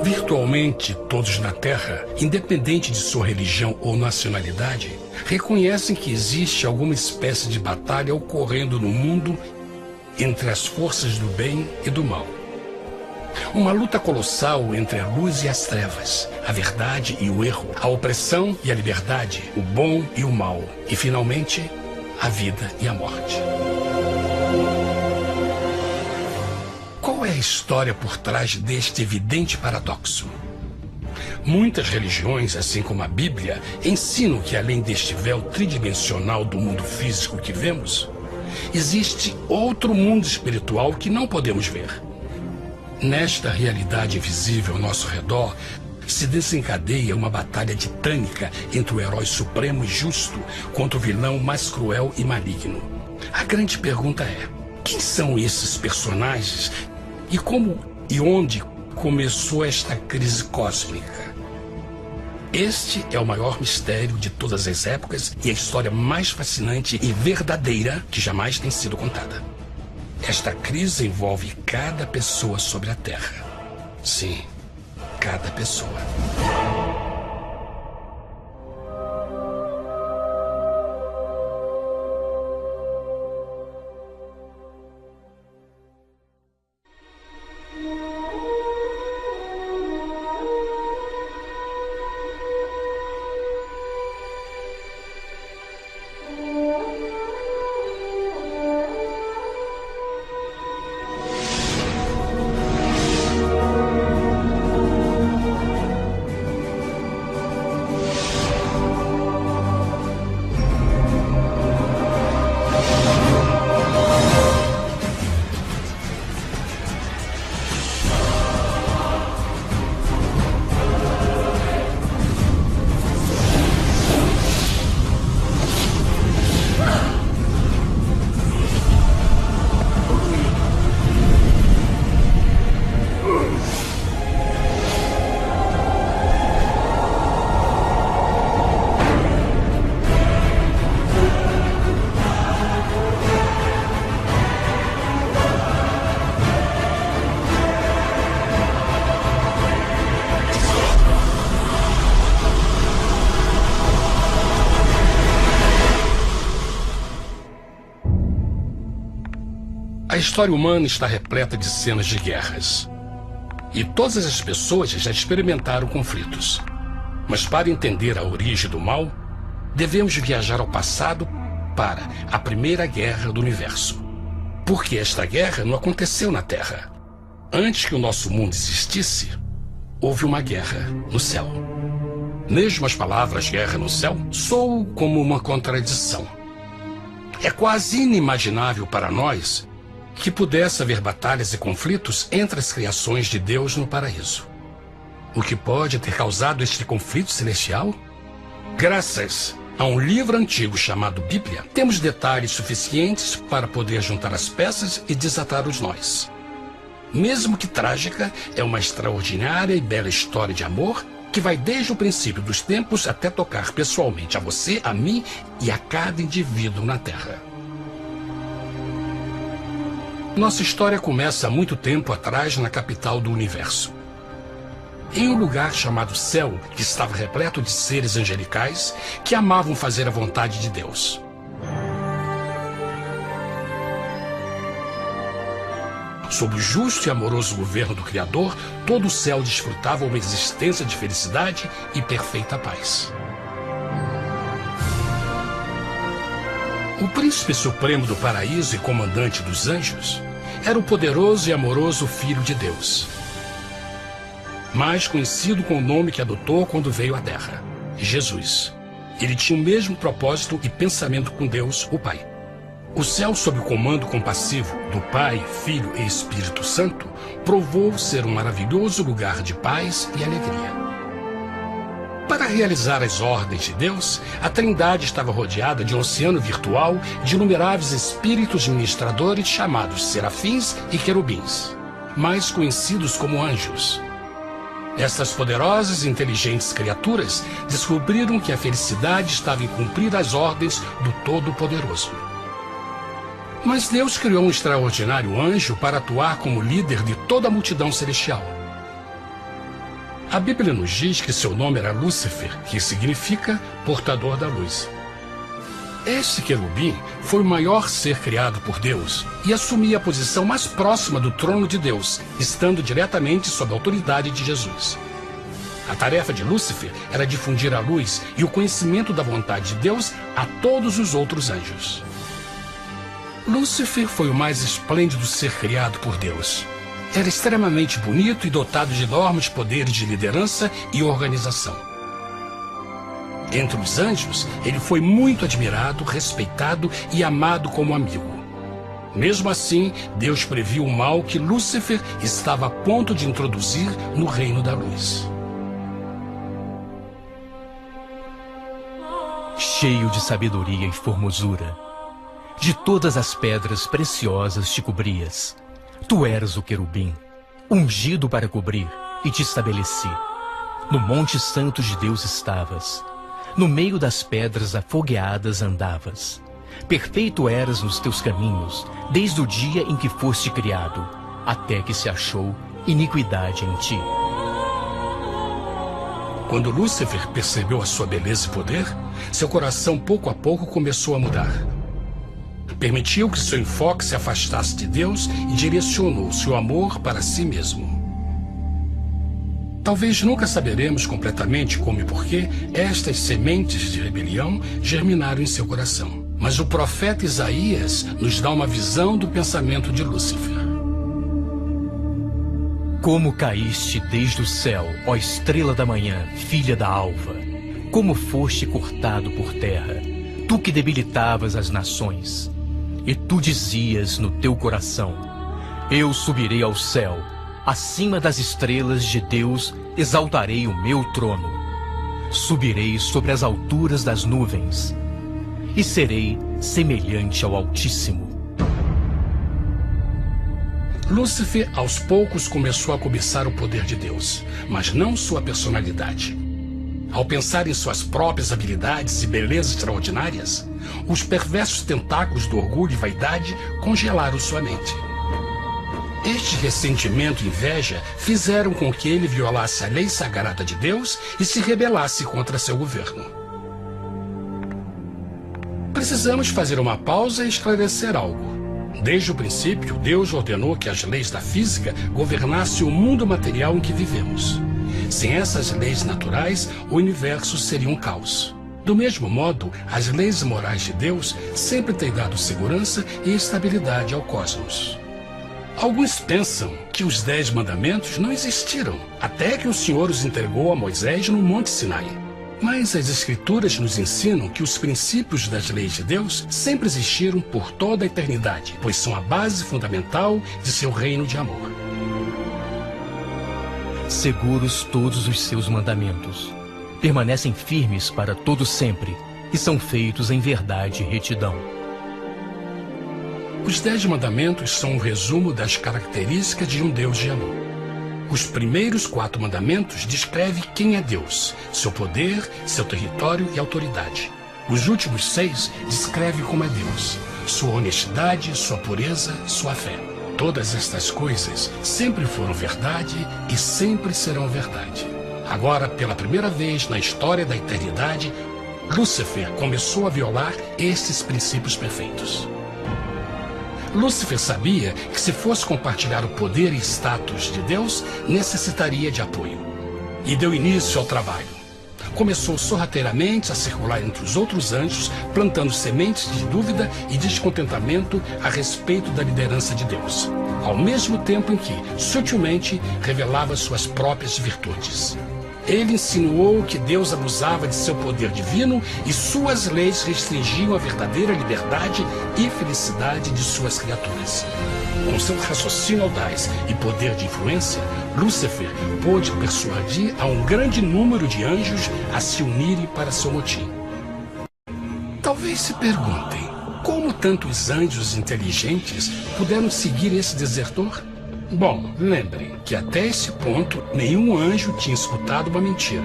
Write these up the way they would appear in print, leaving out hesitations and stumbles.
Virtualmente todos na Terra, independente de sua religião ou nacionalidade, reconhecem que existe alguma espécie de batalha ocorrendo no mundo entre as forças do bem e do mal. Uma luta colossal entre a luz e as trevas, a verdade e o erro, a opressão e a liberdade, o bom e o mal, e finalmente, a vida e a morte. Qual é a história por trás deste evidente paradoxo? Muitas religiões, assim como a Bíblia, ensinam que além deste véu tridimensional do mundo físico que vemos, existe outro mundo espiritual que não podemos ver. Nesta realidade invisível ao nosso redor, se desencadeia uma batalha titânica entre o herói supremo e justo contra o vilão mais cruel e maligno. A grande pergunta é: quem são esses personagens e como e onde começou esta crise cósmica? Este é o maior mistério de todas as épocas e a história mais fascinante e verdadeira que jamais tem sido contada. Esta crise envolve cada pessoa sobre a Terra. Sim, cada pessoa. A história humana está repleta de cenas de guerras. E todas as pessoas já experimentaram conflitos. Mas para entender a origem do mal, devemos viajar ao passado para a Primeira Guerra do Universo. Porque esta guerra não aconteceu na Terra. Antes que o nosso mundo existisse, houve uma guerra no céu. Mesmo as palavras guerra no céu soam como uma contradição. É quase inimaginável para nós que pudesse haver batalhas e conflitos entre as criações de Deus no paraíso. O que pode ter causado este conflito celestial? Graças a um livro antigo chamado Bíblia, temos detalhes suficientes para poder juntar as peças e desatar os nós. Mesmo que trágica, é uma extraordinária e bela história de amor que vai desde o princípio dos tempos até tocar pessoalmente a você, a mim e a cada indivíduo na Terra. Nossa história começa há muito tempo atrás na capital do universo. Em um lugar chamado Céu, que estava repleto de seres angelicais que amavam fazer a vontade de Deus. Sob o justo e amoroso governo do Criador, todo o céu desfrutava uma existência de felicidade e perfeita paz. O príncipe supremo do paraíso e comandante dos anjos era o poderoso e amoroso Filho de Deus, mais conhecido com o nome que adotou quando veio à Terra, Jesus. Ele tinha o mesmo propósito e pensamento com Deus, o Pai. O céu, sob o comando compassivo do Pai, Filho e Espírito Santo, provou ser um maravilhoso lugar de paz e alegria. Para realizar as ordens de Deus, a Trindade estava rodeada de um oceano virtual de inumeráveis espíritos ministradores chamados serafins e querubins, mais conhecidos como anjos. Essas poderosas e inteligentes criaturas descobriram que a felicidade estava em cumprir as ordens do Todo-Poderoso. Mas Deus criou um extraordinário anjo para atuar como líder de toda a multidão celestial. A Bíblia nos diz que seu nome era Lúcifer, que significa portador da luz. Este querubim foi o maior ser criado por Deus e assumia a posição mais próxima do trono de Deus, estando diretamente sob a autoridade de Jesus. A tarefa de Lúcifer era difundir a luz e o conhecimento da vontade de Deus a todos os outros anjos. Lúcifer foi o mais esplêndido ser criado por Deus. Era extremamente bonito e dotado de enormes poderes de liderança e organização. Entre os anjos, ele foi muito admirado, respeitado e amado como amigo. Mesmo assim, Deus previu o mal que Lúcifer estava a ponto de introduzir no reino da luz. Cheio de sabedoria e formosura, de todas as pedras preciosas te cobrias. Tu eras o querubim, ungido para cobrir, e te estabeleci. No monte santo de Deus estavas. No meio das pedras afogueadas andavas. Perfeito eras nos teus caminhos, desde o dia em que foste criado, até que se achou iniquidade em ti. Quando Lúcifer percebeu a sua beleza e poder, seu coração pouco a pouco começou a mudar. Permitiu que seu enfoque se afastasse de Deus e direcionou seu amor para si mesmo. Talvez nunca saberemos completamente como e porquê estas sementes de rebelião germinaram em seu coração. Mas o profeta Isaías nos dá uma visão do pensamento de Lúcifer. Como caíste desde o céu, ó estrela da manhã, filha da alva! Como foste cortado por terra, tu que debilitavas as nações! E tu dizias no teu coração: eu subirei ao céu, acima das estrelas de Deus exaltarei o meu trono. Subirei sobre as alturas das nuvens e serei semelhante ao Altíssimo. Lúcifer, aos poucos, começou a cobiçar o poder de Deus, mas não sua personalidade. Ao pensar em suas próprias habilidades e belezas extraordinárias, os perversos tentáculos do orgulho e vaidade congelaram sua mente. Este ressentimento e inveja fizeram com que ele violasse a lei sagrada de Deus e se rebelasse contra seu governo. Precisamos fazer uma pausa e esclarecer algo. Desde o princípio, Deus ordenou que as leis da física governassem o mundo material em que vivemos. Sem essas leis naturais, o universo seria um caos. Do mesmo modo, as leis morais de Deus sempre têm dado segurança e estabilidade ao cosmos. Alguns pensam que os 10 mandamentos não existiram, até que o Senhor os entregou a Moisés no Monte Sinai. Mas as Escrituras nos ensinam que os princípios das leis de Deus sempre existiram por toda a eternidade, pois são a base fundamental de seu reino de amor. Seguros todos os seus mandamentos, permanecem firmes para todo sempre e são feitos em verdade e retidão. Os 10 mandamentos são um resumo das características de um Deus de amor. Os primeiros 4 mandamentos descrevem quem é Deus, seu poder, seu território e autoridade. Os últimos 6 descrevem como é Deus, sua honestidade, sua pureza, sua fé. Todas estas coisas sempre foram verdade e sempre serão verdade. Agora, pela primeira vez na história da eternidade, Lúcifer começou a violar estes princípios perfeitos. Lúcifer sabia que se fosse compartilhar o poder e status de Deus, necessitaria de apoio. E deu início ao trabalho. Começou sorrateiramente a circular entre os outros anjos, plantando sementes de dúvida e descontentamento a respeito da liderança de Deus, ao mesmo tempo em que, sutilmente, revelava suas próprias virtudes. Ele insinuou que Deus abusava de seu poder divino e suas leis restringiam a verdadeira liberdade e felicidade de suas criaturas. Com seu raciocínio audaz e poder de influência, Lúcifer pôde persuadir a um grande número de anjos a se unirem para seu motim. Talvez se perguntem, como tantos anjos inteligentes puderam seguir esse desertor? Bom, lembrem que até esse ponto nenhum anjo tinha escutado uma mentira.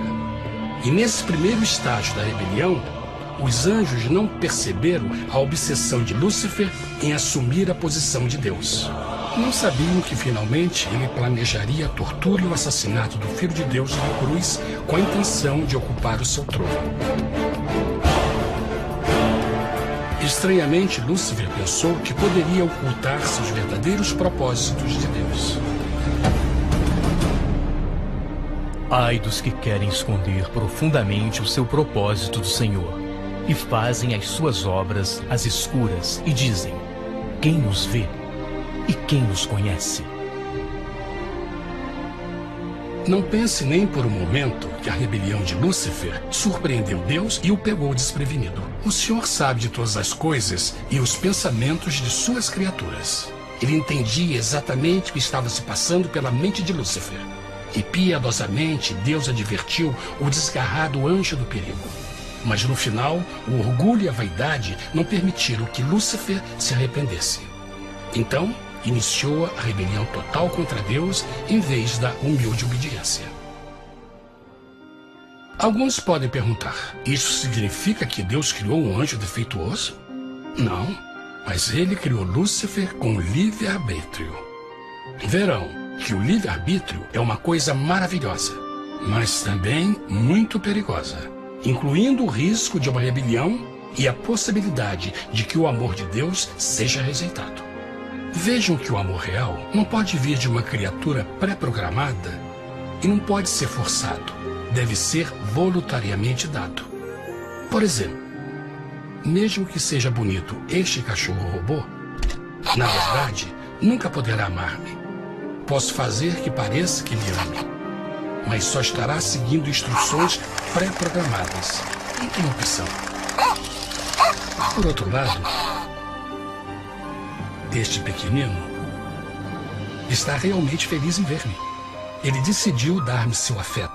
E nesse primeiro estágio da rebelião, os anjos não perceberam a obsessão de Lúcifer em assumir a posição de Deus. Não sabiam que finalmente ele planejaria a tortura e o assassinato do Filho de Deus na cruz com a intenção de ocupar o seu trono. Estranhamente, Lúcifer pensou que poderia ocultar seus verdadeiros propósitos de Deus. Ai dos que querem esconder profundamente o seu propósito do Senhor e fazem as suas obras às escuras e dizem: quem nos vê e quem nos conhece? Não pense nem por um momento que a rebelião de Lúcifer surpreendeu Deus e o pegou desprevenido. O Senhor sabe de todas as coisas e os pensamentos de suas criaturas. Ele entendia exatamente o que estava se passando pela mente de Lúcifer. E piedosamente Deus advertiu o desgarrado anjo do perigo. Mas no final, o orgulho e a vaidade não permitiram que Lúcifer se arrependesse. Então, iniciou a rebelião total contra Deus em vez da humilde obediência. Alguns podem perguntar: isso significa que Deus criou um anjo defeituoso? Não, mas ele criou Lúcifer com livre-arbítrio. Verão que o livre-arbítrio é uma coisa maravilhosa, mas também muito perigosa, incluindo o risco de uma rebelião e a possibilidade de que o amor de Deus seja rejeitado. Vejam que o amor real não pode vir de uma criatura pré-programada e não pode ser forçado, deve ser voluntariamente dado. Por exemplo, mesmo que seja bonito este cachorro robô, na verdade, nunca poderá amar-me. Posso fazer que pareça que me ame, mas só estará seguindo instruções pré-programadas. Não tem opção. Por outro lado, este pequenino está realmente feliz em ver-me. Ele decidiu dar-me seu afeto.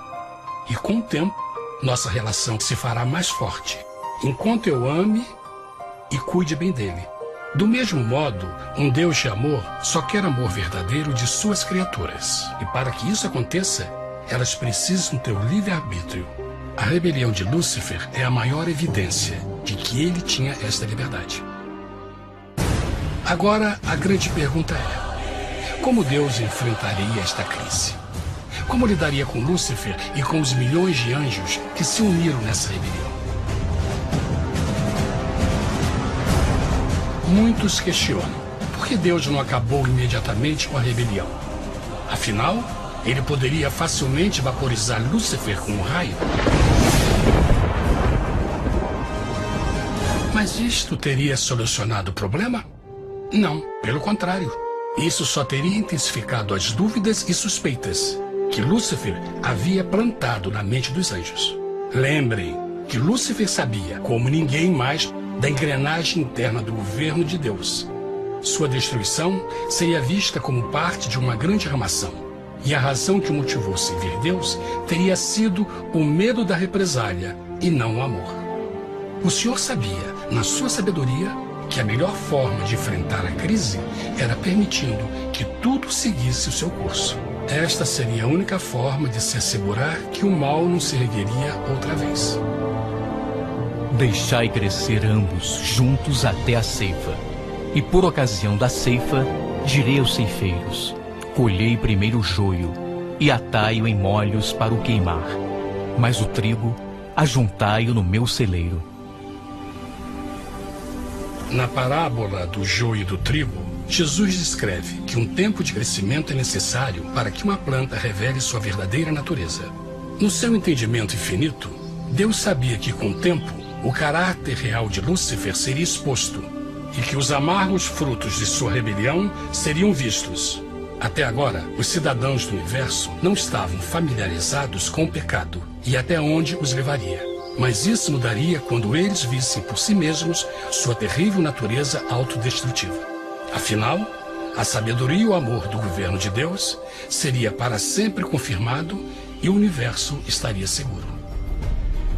E com o tempo, nossa relação se fará mais forte, enquanto eu ame e cuide bem dele. Do mesmo modo, um Deus de amor só quer amor verdadeiro de suas criaturas. E para que isso aconteça, elas precisam ter o livre-arbítrio. A rebelião de Lúcifer é a maior evidência de que ele tinha esta liberdade. Agora, a grande pergunta é: como Deus enfrentaria esta crise? Como lidaria com Lúcifer e com os milhões de anjos que se uniram nessa rebelião? Muitos questionam por que Deus não acabou imediatamente com a rebelião. Afinal, ele poderia facilmente vaporizar Lúcifer com um raio. Mas isto teria solucionado o problema? Não, pelo contrário. Isso só teria intensificado as dúvidas e suspeitas que Lúcifer havia plantado na mente dos anjos. Lembrem que Lúcifer sabia, como ninguém mais, da engrenagem interna do governo de Deus. Sua destruição seria vista como parte de uma grande armação. E a razão que o motivou a servir Deus teria sido o medo da represália e não o amor. O Senhor sabia, na sua sabedoria, que a melhor forma de enfrentar a crise era permitindo que tudo seguisse o seu curso. Esta seria a única forma de se assegurar que o mal não se ergueria outra vez. Deixai crescer ambos juntos até a ceifa. E por ocasião da ceifa, direi aos ceifeiros: colhei primeiro o joio e atai-o em molhos para o queimar, mas o trigo ajuntai-o no meu celeiro. Na parábola do joio e do trigo, Jesus descreve que um tempo de crescimento é necessário para que uma planta revele sua verdadeira natureza. No seu entendimento infinito, Deus sabia que com o tempo, o caráter real de Lúcifer seria exposto e que os amargos frutos de sua rebelião seriam vistos. Até agora, os cidadãos do universo não estavam familiarizados com o pecado e até onde os levaria. Mas isso mudaria quando eles vissem por si mesmos sua terrível natureza autodestrutiva. Afinal, a sabedoria e o amor do governo de Deus seria para sempre confirmado e o universo estaria seguro.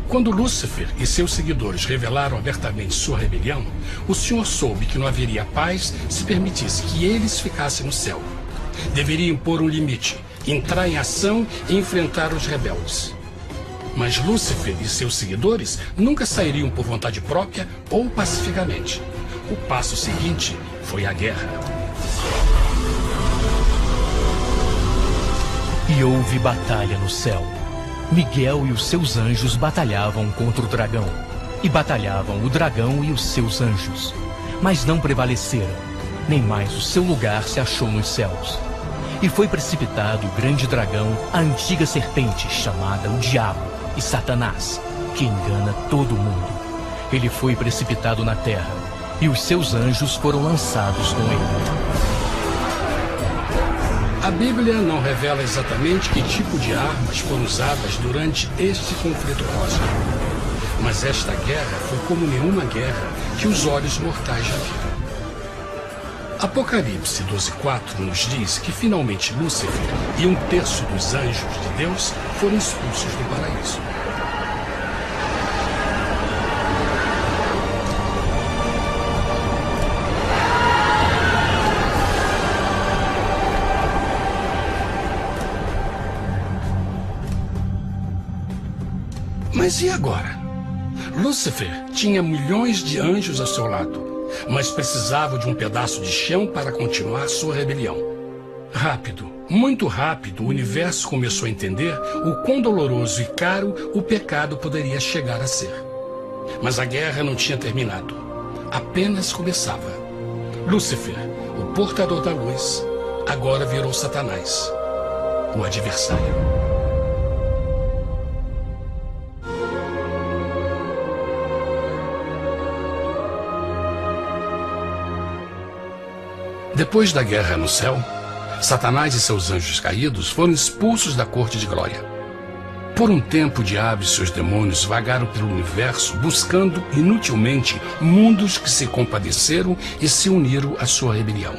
Quando Lúcifer e seus seguidores revelaram abertamente sua rebelião, o Senhor soube que não haveria paz se permitisse que eles ficassem no céu. Deveria impor um limite, entrar em ação e enfrentar os rebeldes. Mas Lúcifer e seus seguidores nunca sairiam por vontade própria ou pacificamente. O passo seguinte foi a guerra. E houve batalha no céu. Miguel e os seus anjos batalhavam contra o dragão. E batalhavam o dragão e os seus anjos. Mas não prevaleceram, nem mais o seu lugar se achou nos céus. E foi precipitado o grande dragão, a antiga serpente, chamada o Diabo e Satanás, que engana todo mundo. Ele foi precipitado na terra, e os seus anjos foram lançados com ele. A Bíblia não revela exatamente que tipo de armas foram usadas durante este conflito cósmico. Mas esta guerra foi como nenhuma guerra que os olhos mortais já viram. Apocalipse 12:4 nos diz que finalmente Lúcifer e 1/3 dos anjos de Deus foram expulsos do paraíso. Mas e agora? Lúcifer tinha milhões de anjos ao seu lado, mas precisava de um pedaço de chão para continuar sua rebelião. Rápido, muito rápido, o universo começou a entender o quão doloroso e caro o pecado poderia chegar a ser. Mas a guerra não tinha terminado, apenas começava. Lúcifer, o portador da luz, agora virou Satanás, o adversário. Depois da guerra no céu, Satanás e seus anjos caídos foram expulsos da corte de glória. Por um tempo, o diabo e seus demônios vagaram pelo universo buscando inutilmente mundos que se compadeceram e se uniram à sua rebelião.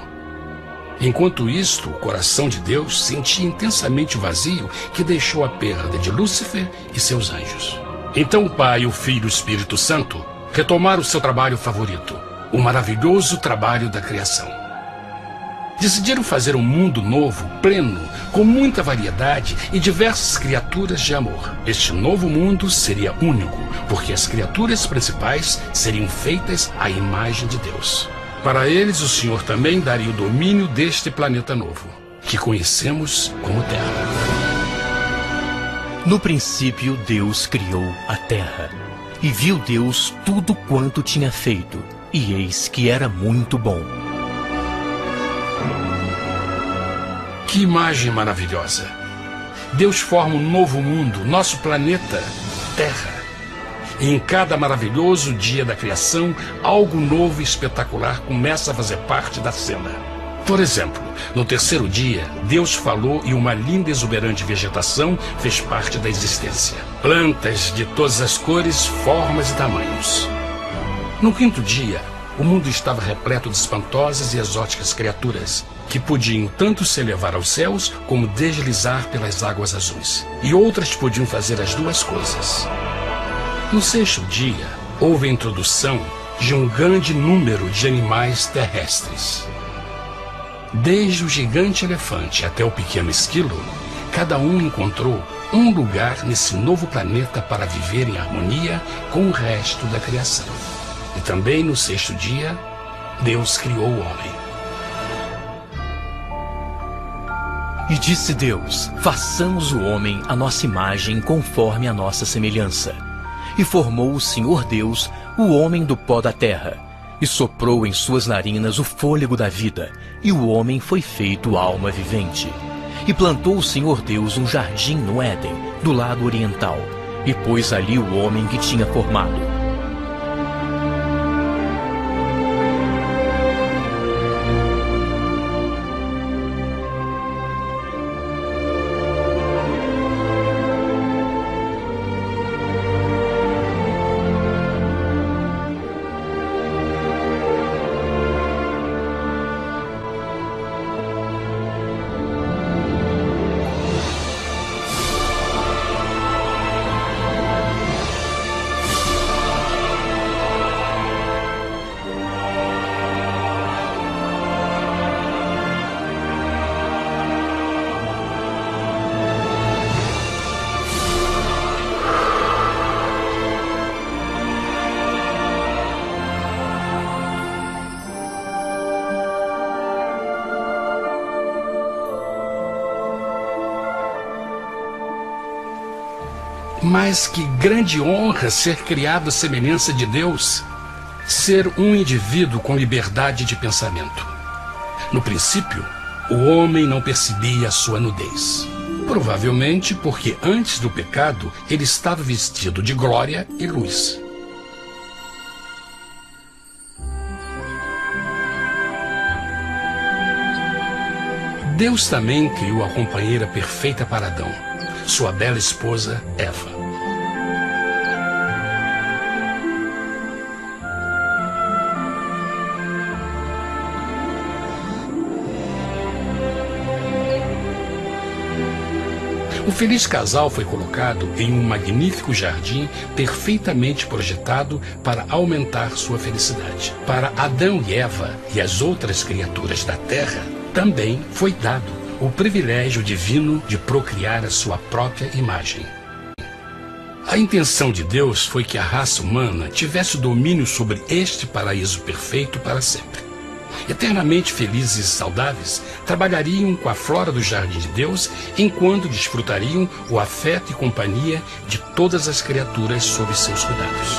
Enquanto isto, o coração de Deus sentia intensamente o vazio que deixou a perda de Lúcifer e seus anjos. Então o Pai, o Filho e o Espírito Santo retomaram seu trabalho favorito, o maravilhoso trabalho da criação. Decidiram fazer um mundo novo, pleno, com muita variedade e diversas criaturas de amor. Este novo mundo seria único, porque as criaturas principais seriam feitas à imagem de Deus. Para eles, o Senhor também daria o domínio deste planeta novo, que conhecemos como Terra. No princípio, Deus criou a terra. E viu Deus tudo quanto tinha feito, e eis que era muito bom. Que imagem maravilhosa! Deus forma um novo mundo, nosso planeta, Terra. E em cada maravilhoso dia da criação, algo novo e espetacular começa a fazer parte da cena. Por exemplo, no terceiro dia, Deus falou e uma linda e exuberante vegetação fez parte da existência. Plantas de todas as cores, formas e tamanhos. No quinto dia, o mundo estava repleto de espantosas e exóticas criaturas, que podiam tanto se elevar aos céus como deslizar pelas águas azuis. E outras podiam fazer as duas coisas. No sexto dia, houve a introdução de um grande número de animais terrestres. Desde o gigante elefante até o pequeno esquilo, cada um encontrou um lugar nesse novo planeta para viver em harmonia com o resto da criação. E também no sexto dia, Deus criou o homem. E disse Deus: façamos o homem à nossa imagem, conforme a nossa semelhança. E formou o Senhor Deus o homem do pó da terra, e soprou em suas narinas o fôlego da vida, e o homem foi feito alma vivente. E plantou o Senhor Deus um jardim no Éden, do lado oriental, e pôs ali o homem que tinha formado. Mas que grande honra ser criado à semelhança de Deus, ser um indivíduo com liberdade de pensamento. No princípio, o homem não percebia a sua nudez. Provavelmente porque antes do pecado ele estava vestido de glória e luz. Deus também criou a companheira perfeita para Adão, sua bela esposa Eva. O feliz casal foi colocado em um magnífico jardim perfeitamente projetado para aumentar sua felicidade. Para Adão e Eva e as outras criaturas da terra, também foi dado o privilégio divino de procriar a sua própria imagem. A intenção de Deus foi que a raça humana tivesse domínio sobre este paraíso perfeito para sempre. Eternamente felizes e saudáveis, trabalhariam com a flora do jardim de Deus, enquanto desfrutariam o afeto e companhia de todas as criaturas sob seus cuidados.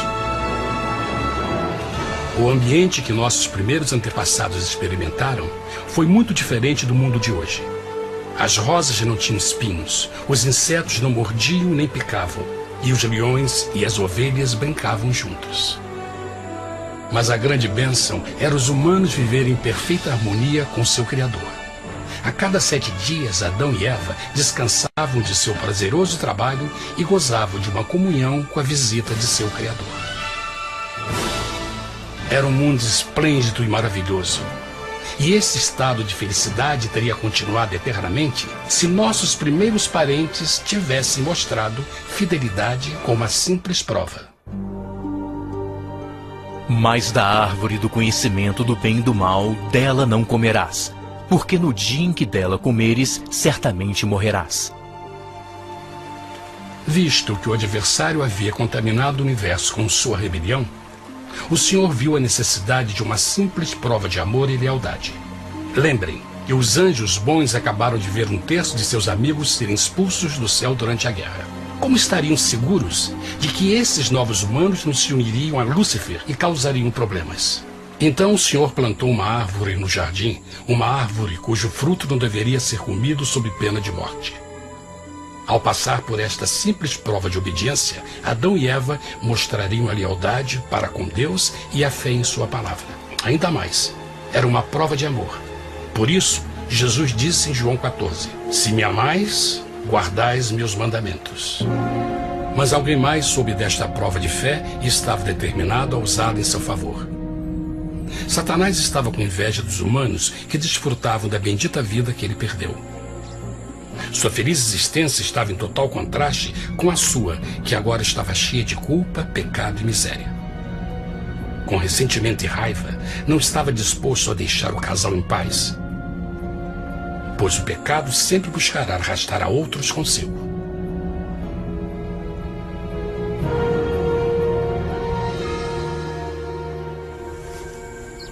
O ambiente que nossos primeiros antepassados experimentaram foi muito diferente do mundo de hoje. As rosas não tinham espinhos, os insetos não mordiam nem picavam, e os leões e as ovelhas brincavam juntos. Mas a grande bênção era os humanos viverem em perfeita harmonia com seu Criador. A cada 7 dias, Adão e Eva descansavam de seu prazeroso trabalho e gozavam de uma comunhão com a visita de seu Criador. Era um mundo esplêndido e maravilhoso. E esse estado de felicidade teria continuado eternamente se nossos primeiros parentes tivessem mostrado fidelidade com uma simples prova. Mas da árvore do conhecimento do bem e do mal, dela não comerás, porque no dia em que dela comeres, certamente morrerás. Visto que o adversário havia contaminado o universo com sua rebelião, o Senhor viu a necessidade de uma simples prova de amor e lealdade. Lembrem que os anjos bons acabaram de ver 1/3 de seus amigos serem expulsos do céu durante a guerra. Como estariam seguros de que esses novos humanos não se uniriam a Lúcifer e causariam problemas? Então o Senhor plantou uma árvore no jardim, uma árvore cujo fruto não deveria ser comido sob pena de morte. Ao passar por esta simples prova de obediência, Adão e Eva mostrariam a lealdade para com Deus e a fé em sua palavra. Ainda mais, era uma prova de amor. Por isso, Jesus disse em João 14, se me amais, guardais meus mandamentos. Mas alguém mais soube desta prova de fé e estava determinado a usá-la em seu favor. Satanás estava com inveja dos humanos que desfrutavam da bendita vida que ele perdeu. Sua feliz existência estava em total contraste com a sua, que agora estava cheia de culpa, pecado e miséria. Com ressentimento e raiva, não estava disposto a deixar o casal em paz, pois o pecado sempre buscará arrastar a outros consigo.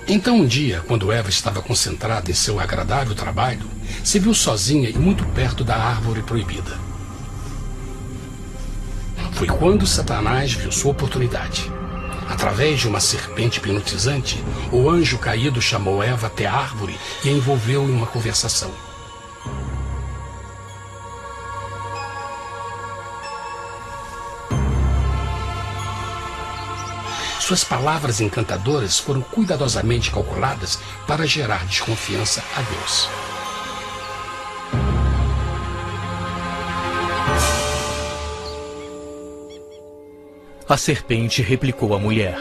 Então um dia, quando Eva estava concentrada em seu agradável trabalho, se viu sozinha e muito perto da árvore proibida. Foi quando Satanás viu sua oportunidade. Através de uma serpente hipnotizante, o anjo caído chamou Eva até a árvore e a envolveu em uma conversação. Suas palavras encantadoras foram cuidadosamente calculadas para gerar desconfiança a Deus. A serpente replicou à mulher,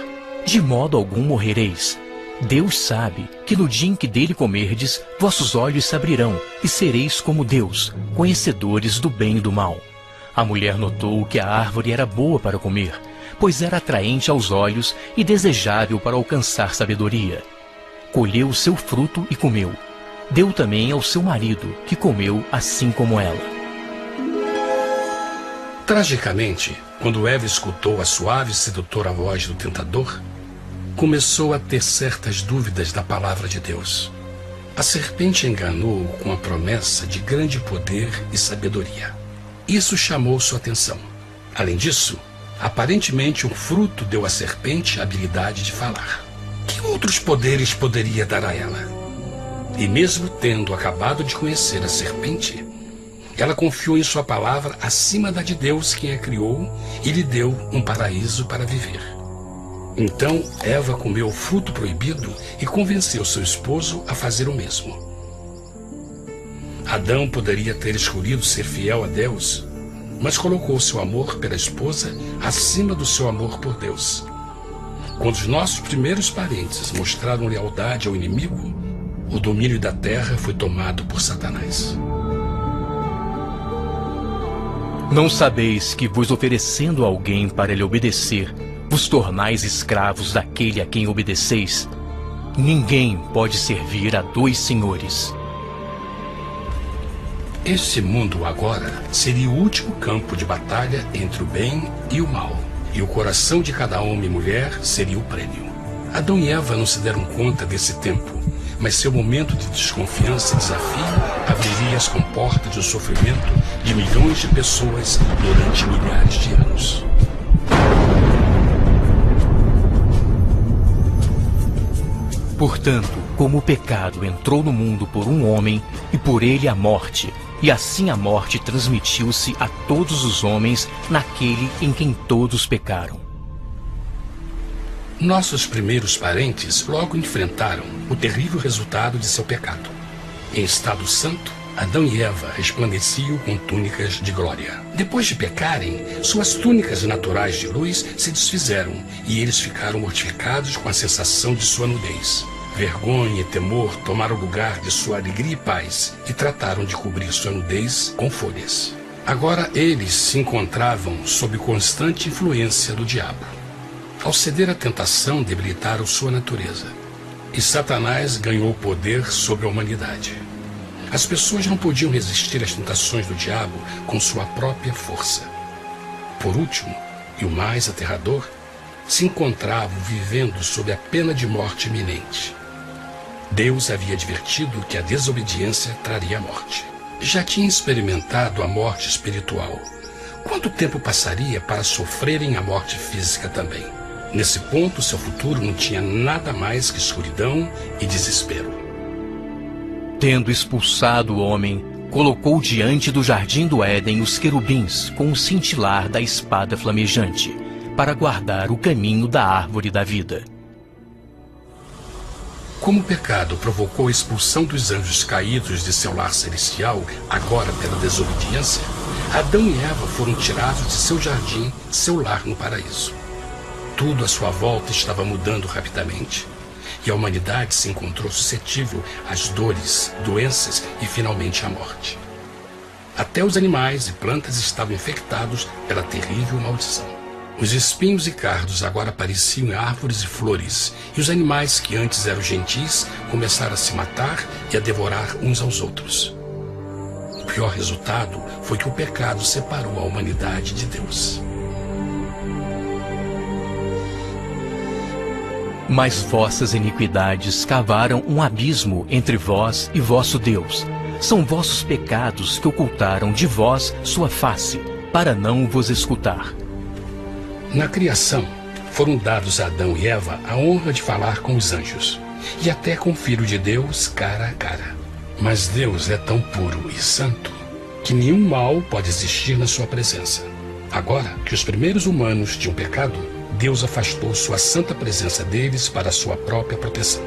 de modo algum morrereis. Deus sabe que no dia em que dele comerdes, vossos olhos se abrirão e sereis como Deus, conhecedores do bem e do mal. A mulher notou que a árvore era boa para comer, pois era atraente aos olhos e desejável para alcançar sabedoria. Colheu o seu fruto e comeu. Deu também ao seu marido, que comeu assim como ela. Tragicamente, quando Eva escutou a suave e sedutora voz do tentador, começou a ter certas dúvidas da palavra de Deus. A serpente enganou-o com a promessa de grande poder e sabedoria. Isso chamou sua atenção. Além disso, aparentemente o fruto deu à serpente a habilidade de falar. Que outros poderes poderia dar a ela? E mesmo tendo acabado de conhecer a serpente, ela confiou em sua palavra acima da de Deus, quem a criou, e lhe deu um paraíso para viver. Então Eva comeu o fruto proibido e convenceu seu esposo a fazer o mesmo. Adão poderia ter escolhido ser fiel a Deus, mas colocou seu amor pela esposa acima do seu amor por Deus. Quando os nossos primeiros parentes mostraram lealdade ao inimigo, o domínio da terra foi tomado por Satanás. Não sabeis que, vos oferecendo a alguém para lhe obedecer, vos tornais escravos daquele a quem obedeceis? Ninguém pode servir a dois senhores. Este mundo agora seria o último campo de batalha entre o bem e o mal, e o coração de cada homem e mulher seria o prêmio. Adão e Eva não se deram conta desse tempo, mas seu momento de desconfiança e desafio abriria as comportas do sofrimento de milhões de pessoas durante milhares de anos. Portanto, como o pecado entrou no mundo por um homem, e por ele a morte, e assim a morte transmitiu-se a todos os homens naquele em quem todos pecaram. Nossos primeiros parentes logo enfrentaram o terrível resultado de seu pecado. Em estado santo, Adão e Eva resplandeciam com túnicas de glória. Depois de pecarem, suas túnicas naturais de luz se desfizeram e eles ficaram mortificados com a sensação de sua nudez. Vergonha e temor tomaram o lugar de sua alegria e paz e trataram de cobrir sua nudez com folhas. Agora eles se encontravam sob constante influência do diabo. Ao ceder à tentação, debilitaram sua natureza. E Satanás ganhou poder sobre a humanidade. As pessoas não podiam resistir às tentações do diabo com sua própria força. Por último, e o mais aterrador, se encontravam vivendo sob a pena de morte iminente. Deus havia advertido que a desobediência traria a morte. Já tinha experimentado a morte espiritual. Quanto tempo passaria para sofrerem a morte física também? Nesse ponto, seu futuro não tinha nada mais que escuridão e desespero. Tendo expulsado o homem, colocou diante do jardim do Éden os querubins com o cintilar da espada flamejante, para guardar o caminho da árvore da vida. Como o pecado provocou a expulsão dos anjos caídos de seu lar celestial, agora pela desobediência, Adão e Eva foram tirados de seu jardim, seu lar no paraíso. Tudo à sua volta estava mudando rapidamente, e a humanidade se encontrou suscetível às dores, doenças e finalmente à morte. Até os animais e plantas estavam infectados pela terrível maldição. Os espinhos e cardos agora pareciam árvores e flores, e os animais que antes eram gentis começaram a se matar e a devorar uns aos outros. O pior resultado foi que o pecado separou a humanidade de Deus. Mas vossas iniquidades cavaram um abismo entre vós e vosso Deus. São vossos pecados que ocultaram de vós sua face, para não vos escutar. Na criação, foram dados a Adão e Eva a honra de falar com os anjos, e até com o Filho de Deus cara a cara. Mas Deus é tão puro e santo que nenhum mal pode existir na sua presença. Agora que os primeiros humanos tinham pecado, Deus afastou sua santa presença deles para a sua própria proteção.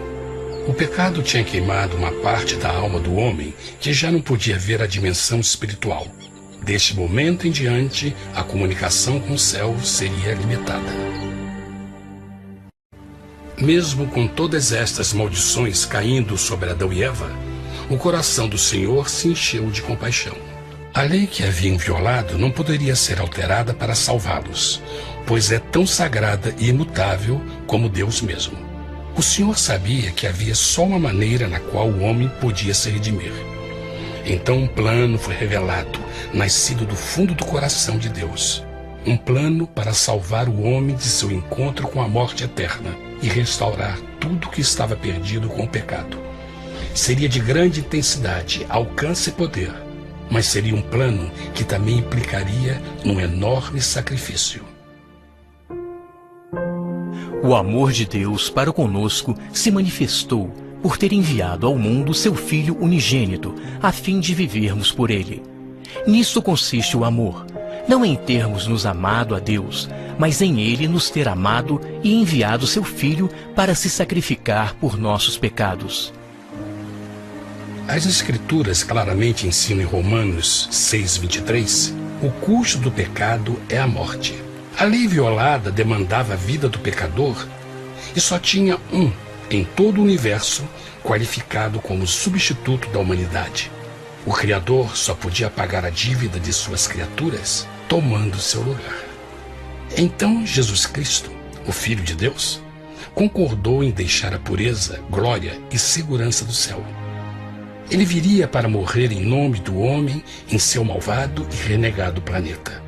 O pecado tinha queimado uma parte da alma do homem que já não podia ver a dimensão espiritual. Deste momento em diante, a comunicação com o céu seria limitada. Mesmo com todas estas maldições caindo sobre Adão e Eva, o coração do Senhor se encheu de compaixão. A lei que haviam violado não poderia ser alterada para salvá-los, pois é tão sagrada e imutável como Deus mesmo. O Senhor sabia que havia só uma maneira na qual o homem podia se redimir. Então um plano foi revelado, nascido do fundo do coração de Deus. Um plano para salvar o homem de seu encontro com a morte eterna e restaurar tudo que estava perdido com o pecado. Seria de grande intensidade, alcance e poder, mas seria um plano que também implicaria num enorme sacrifício. O amor de Deus para conosco se manifestou por ter enviado ao mundo seu Filho unigênito, a fim de vivermos por ele. Nisso consiste o amor, não em termos nos amado a Deus, mas em ele nos ter amado e enviado seu Filho para se sacrificar por nossos pecados. As Escrituras claramente ensinam em Romanos 6:23, o custo do pecado é a morte. A lei violada demandava a vida do pecador e só tinha um em todo o universo qualificado como substituto da humanidade. O Criador só podia pagar a dívida de suas criaturas tomando seu lugar. Então Jesus Cristo, o Filho de Deus, concordou em deixar a pureza, glória e segurança do céu. Ele viria para morrer em nome do homem em seu malvado e renegado planeta.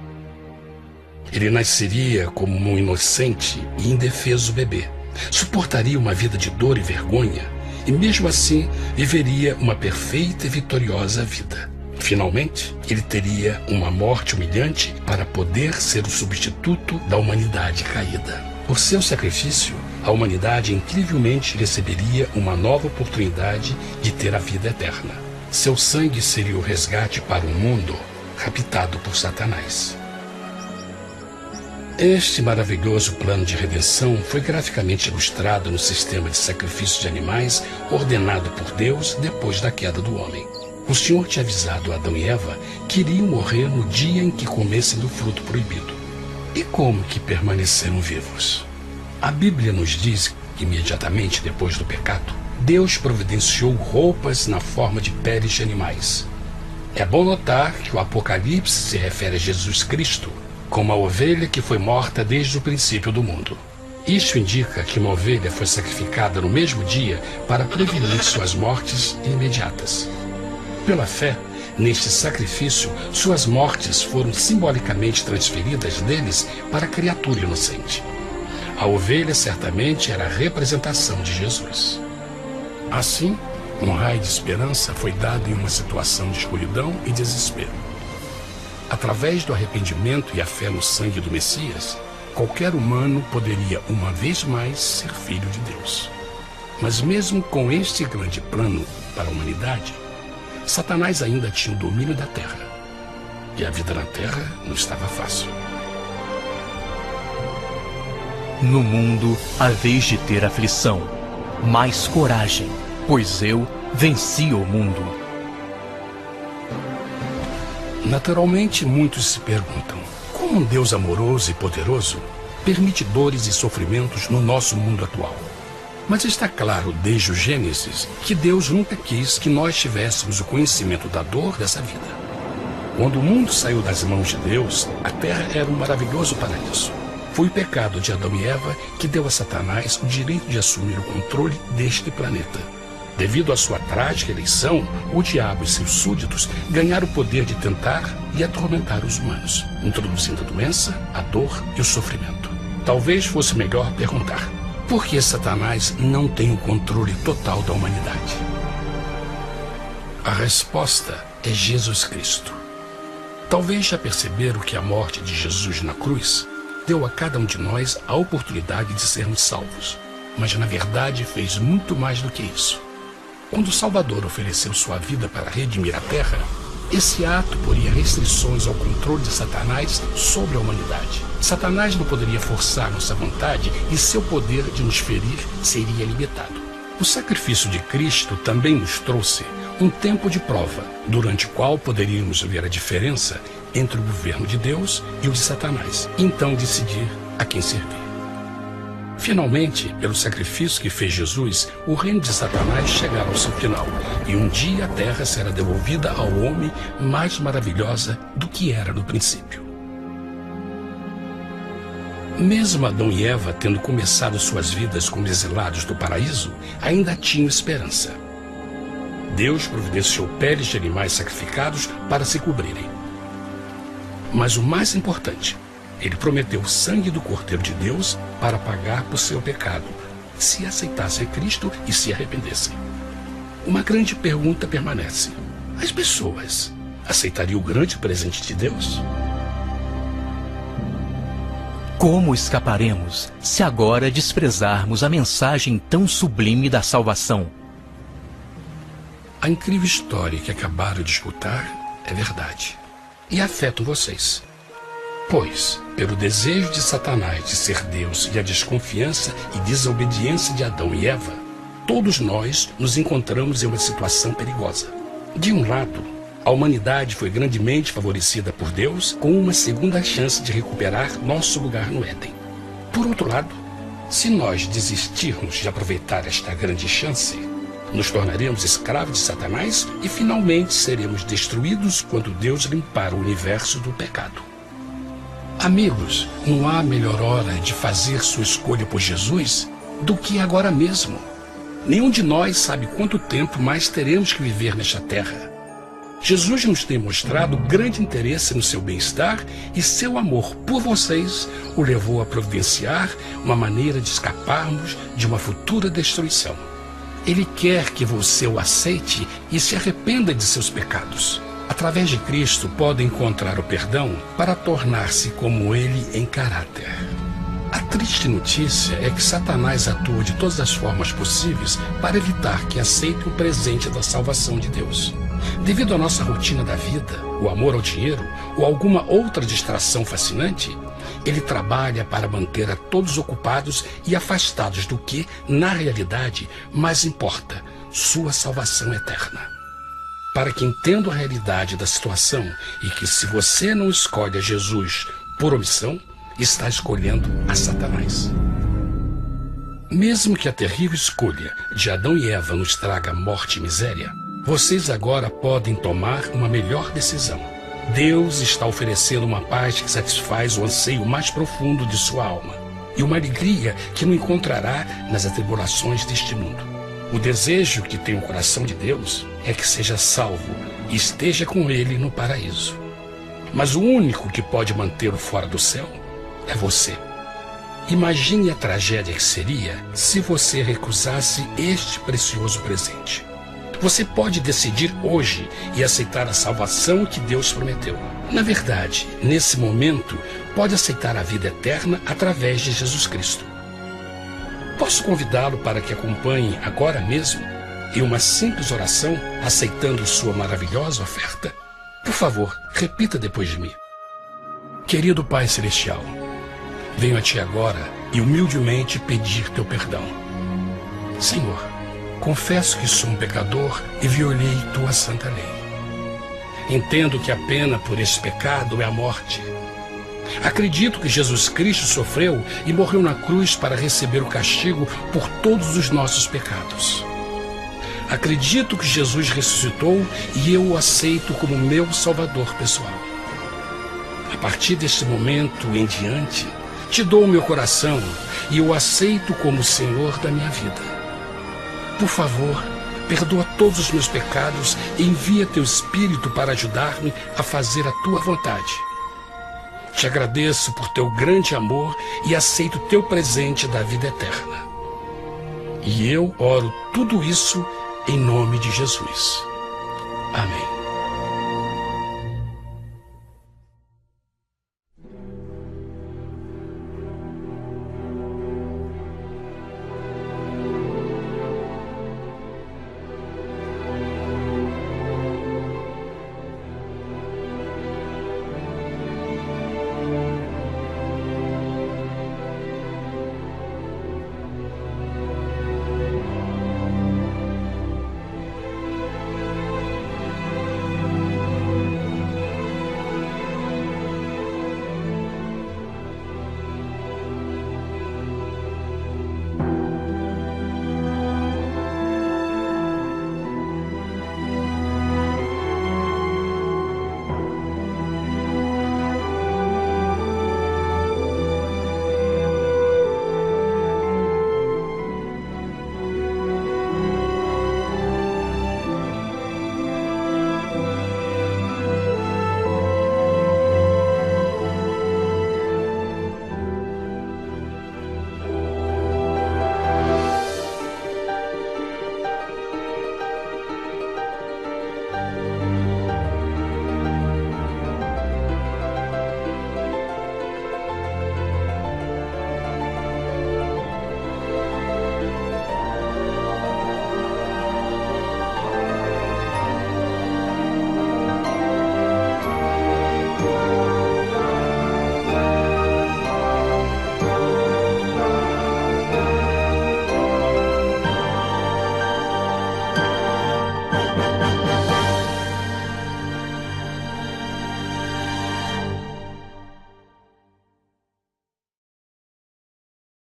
Ele nasceria como um inocente e indefeso bebê, suportaria uma vida de dor e vergonha e mesmo assim viveria uma perfeita e vitoriosa vida. Finalmente, ele teria uma morte humilhante para poder ser o substituto da humanidade caída. Por seu sacrifício, a humanidade incrivelmente receberia uma nova oportunidade de ter a vida eterna. Seu sangue seria o resgate para um mundo raptado por Satanás. Este maravilhoso plano de redenção foi graficamente ilustrado no sistema de sacrifício de animais ordenado por Deus depois da queda do homem. O Senhor tinha avisado Adão e Eva que iriam morrer no dia em que comessem do fruto proibido. E como que permaneceram vivos? A Bíblia nos diz que imediatamente depois do pecado, Deus providenciou roupas na forma de peles de animais. É bom notar que o Apocalipse se refere a Jesus Cristo como a ovelha que foi morta desde o princípio do mundo. Isso indica que uma ovelha foi sacrificada no mesmo dia para prevenir suas mortes imediatas. Pela fé, neste sacrifício, suas mortes foram simbolicamente transferidas deles para a criatura inocente. A ovelha certamente era a representação de Jesus. Assim, um raio de esperança foi dado em uma situação de escuridão e desespero. Através do arrependimento e a fé no sangue do Messias, qualquer humano poderia uma vez mais ser filho de Deus. Mas mesmo com este grande plano para a humanidade, Satanás ainda tinha o domínio da terra. E a vida na terra não estava fácil. No mundo haveis de ter aflição, mas coragem, pois eu venci o mundo. Naturalmente, muitos se perguntam, como um Deus amoroso e poderoso permite dores e sofrimentos no nosso mundo atual? Mas está claro desde o Gênesis que Deus nunca quis que nós tivéssemos o conhecimento da dor dessa vida. Quando o mundo saiu das mãos de Deus, a terra era um maravilhoso paraíso. Foi o pecado de Adão e Eva que deu a Satanás o direito de assumir o controle deste planeta. Devido à sua trágica eleição, o diabo e seus súditos ganharam o poder de tentar e atormentar os humanos, introduzindo a doença, a dor e o sofrimento. Talvez fosse melhor perguntar: por que Satanás não tem o controle total da humanidade? A resposta é Jesus Cristo. Talvez já perceberam que a morte de Jesus na cruz deu a cada um de nós a oportunidade de sermos salvos. Mas na verdade fez muito mais do que isso. Quando o Salvador ofereceu sua vida para redimir a terra, esse ato poria restrições ao controle de Satanás sobre a humanidade. Satanás não poderia forçar nossa vontade e seu poder de nos ferir seria limitado. O sacrifício de Cristo também nos trouxe um tempo de prova, durante o qual poderíamos ver a diferença entre o governo de Deus e o de Satanás, e então decidir a quem servir. Finalmente, pelo sacrifício que fez Jesus, o reino de Satanás chegará ao seu final, e um dia a terra será devolvida ao homem mais maravilhosa do que era no princípio. Mesmo Adão e Eva tendo começado suas vidas como exilados do paraíso, ainda tinham esperança. Deus providenciou peles de animais sacrificados para se cobrirem. Mas o mais importante, ele prometeu o sangue do Cordeiro de Deus para pagar por seu pecado, se aceitassem Cristo e se arrependessem. Uma grande pergunta permanece: as pessoas aceitaria o grande presente de Deus? Como escaparemos se agora desprezarmos a mensagem tão sublime da salvação? A incrível história que acabaram de escutar é verdade e afeta vocês. Pois, pelo desejo de Satanás de ser Deus e a desconfiança e desobediência de Adão e Eva, todos nós nos encontramos em uma situação perigosa. De um lado, a humanidade foi grandemente favorecida por Deus com uma segunda chance de recuperar nosso lugar no Éden. Por outro lado, se nós desistirmos de aproveitar esta grande chance, nos tornaremos escravos de Satanás e finalmente seremos destruídos quando Deus limpar o universo do pecado. Amigos, não há melhor hora de fazer sua escolha por Jesus do que agora mesmo. Nenhum de nós sabe quanto tempo mais teremos que viver nesta terra. Jesus nos tem mostrado grande interesse no seu bem-estar e seu amor por vocês o levou a providenciar uma maneira de escaparmos de uma futura destruição. Ele quer que você o aceite e se arrependa de seus pecados. Através de Cristo, pode encontrar o perdão para tornar-se como Ele em caráter. A triste notícia é que Satanás atua de todas as formas possíveis para evitar que aceite o presente da salvação de Deus. Devido à nossa rotina da vida, o amor ao dinheiro ou alguma outra distração fascinante, ele trabalha para manter a todos ocupados e afastados do que, na realidade, mais importa, sua salvação eterna. Para que entenda a realidade da situação e que se você não escolhe a Jesus por omissão, está escolhendo a Satanás. Mesmo que a terrível escolha de Adão e Eva nos traga morte e miséria, vocês agora podem tomar uma melhor decisão. Deus está oferecendo uma paz que satisfaz o anseio mais profundo de sua alma e uma alegria que não encontrará nas atribulações deste mundo. O desejo que tem o coração de Deus é que seja salvo e esteja com Ele no paraíso. Mas o único que pode mantê-lo fora do céu é você. Imagine a tragédia que seria se você recusasse este precioso presente. Você pode decidir hoje e aceitar a salvação que Deus prometeu. Na verdade, nesse momento, pode aceitar a vida eterna através de Jesus Cristo. Posso convidá-lo para que acompanhe agora mesmo em uma simples oração, aceitando sua maravilhosa oferta? Por favor, repita depois de mim. Querido Pai Celestial, venho a Ti agora e humildemente pedir Teu perdão. Senhor, confesso que sou um pecador e violei Tua santa lei. Entendo que a pena por esse pecado é a morte. Acredito que Jesus Cristo sofreu e morreu na cruz para receber o castigo por todos os nossos pecados. Acredito que Jesus ressuscitou e eu o aceito como meu Salvador pessoal. A partir deste momento em diante, Te dou o meu coração e o aceito como Senhor da minha vida. Por favor, perdoa todos os meus pecados e envia Teu Espírito para ajudar-me a fazer a Tua vontade. Te agradeço por Teu grande amor e aceito Teu presente da vida eterna. E eu oro tudo isso em nome de Jesus. Amém.